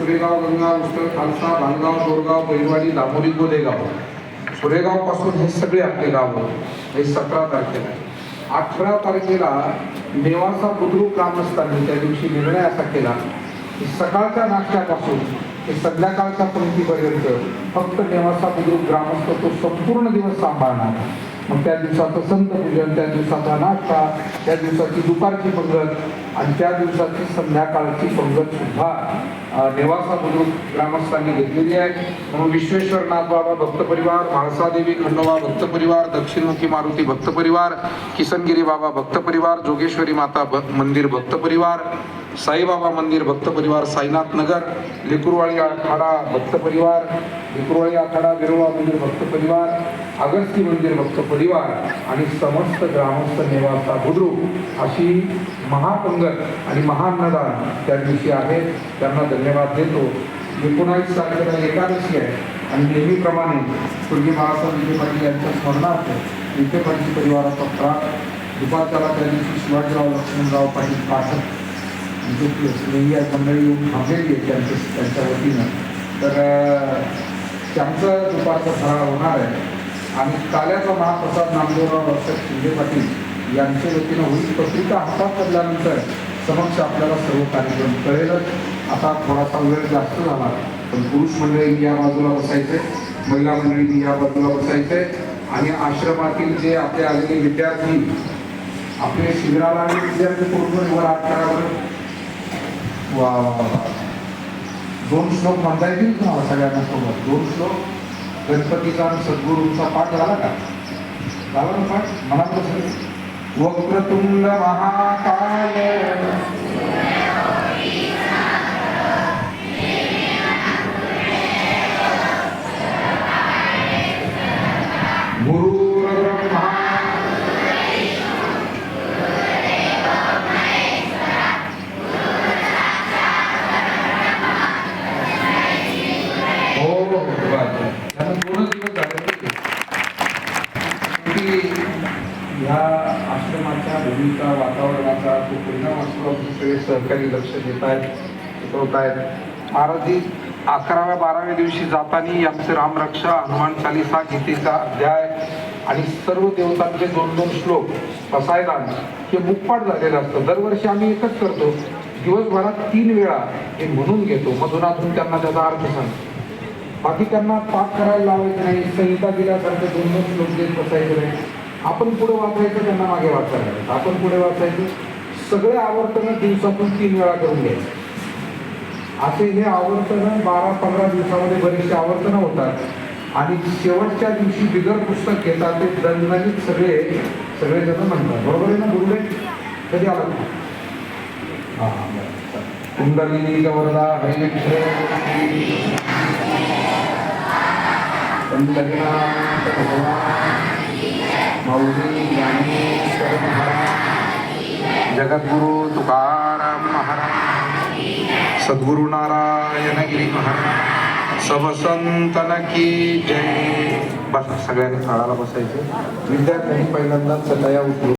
सुरेगाव, गंगा, उस्तर, खालसा, भालगाव, बोरगाव, बैलवाडी, दामोरी, गोलेगाव, सुरेगाव पासून हे सगळे आपले गाव हे 17 तारखेला आहे. 18 तारखेला नेवासा बुद्रुक ग्रामस्थांनी त्या दिवशी निर्णय असा केला की सकाळच्या नाश्त्यापासून ते संध्याकाळच्या पंक्तीपर्यंत फक्त नेवासा बुद्रुक ग्रामस्थ तो संपूर्ण दिवस सांभाळणार. मग त्या दिवसाचं संत पूजन, त्या दिवसाचा नाश्ता, त्या दिवसाची दुपारची पंगत आणि त्या दिवसाची संध्याकाळची पंगत सुद्धा नेवासा बुद्रुक ग्रामस्थांनी घेतलेली आहे. म्हणून विश्वेश्वरनाथ बाबा भक्त परिवार, म्हाळसादेवी खंडोबा भक्त परिवार, दक्षिणमुखी मारुती भक्त परिवार, किसनगिरी बाबा भक्त परिवार, जोगेश्वरी माता मंदिर भक्त परिवार, साईबाबा मंदिर भक्त परिवार, साईनाथ नगर, लेकुरवाडी आखाडा भक्त परिवार, लेकुरवाडी आखाडा बिरोबा मंदिर भक्त परिवार, अगस्ती मंदिर भक्त परिवार आणि समस्त ग्रामस्थ नेवासा बुद्रुक अशी महापंगत आणि महाअन्नदान त्या दिवशी आहे. त्यांना धन्यवाद देतो. 19 तारखेला एकादशी आहे आणि नेहमीप्रमाणे स्वर्गीय बाळासाहेब विखे पाटील यांच्या स्मरणार्थ विखे पाटील परिवाराचा प्राण दुपारच्याला त्या दिवशी शिवाजीराव लक्ष्मणराव पाटील पाठक या मंडळी येऊन थांबलेली आहे त्यांच्या वतीनं. तर त्यांचं दुपारचा फराळ होणार आहे आणि काल्याचा महाप्रसाद नामदेवराव शिंदे पाटील यांच्या वतीनं होईल. पत्रिका हातात पडल्यानंतर समक्ष आपल्याला सर्व कार्यक्रम कळेलच. आता थोडासा वेळ जास्त झाला पण पुरुष मंडळी या बाजूला बसायचे, महिला मंडळी या बाजूला बसायचे आणि आश्रमातील जे आपले आलेले विद्यार्थी आपले शिबिराला आणि विद्यार्थी पूर्ण वर हात करावर 2 श्लोक म्हणता येतील तुम्हाला सगळ्यांना सोबत. 2 श्लोक गणपतीचा आणि सद्गुरूंचा पाठ झाला का? झाला ना पाठ? मनात वक्रतुंड महाकाय गुरुर्ब्रह्मा या आश्रमाच्या भूमिका वातावरणाचा तो परिणाम असतो. सगळे सहकारी लक्ष देत आहेत, शिकवत आहेत. महाराजी 11व्या 12व्या दिवशी जाताना यांचे रामरक्षा, हनुमान चालिसा, गीतेचा अध्याय आणि सर्व देवतांचे 2-2 श्लोक पसायदान हे मुखपाठ झालेलं असतं. दरवर्षी आम्ही एकच करतो, दिवसभरात 3 वेळा हे म्हणून घेतो. मधूनातून त्यांना त्याचा अर्थ सांगतो. बाकी त्यांना पाठ करायला लावायचं नाही, संहिता दिल्यासारखं 2-2 श्लोक देत बसायचं नाही. आपण पुढे वाचायचं, त्यांना मागे वाचायला. आपण पुढे वाचायचं. सगळे आवर्तनं दिवसातून 3 वेळा करून घ्यायचे. असे हे आवर्तनं 12-15 दिवसामध्ये बरेचसे आवर्तनं होतात आणि शेवटच्या दिवशी बिगर पुस्तक घेतात ते दणदणीत सगळेजण म्हणतात. बरोबर आहे ना? गुरुले कधी आला? हां कुंडलिनी गवरदा हरी जगद्गुरु तुकाराम महाराज, सद्गुरु नारायण गिरी महाराज, सब संतन की जय. बस सगळ्यांनी काळाला बसायचे. विद्यार्थ्यांनी पहिल्यांदा सटाया उचलून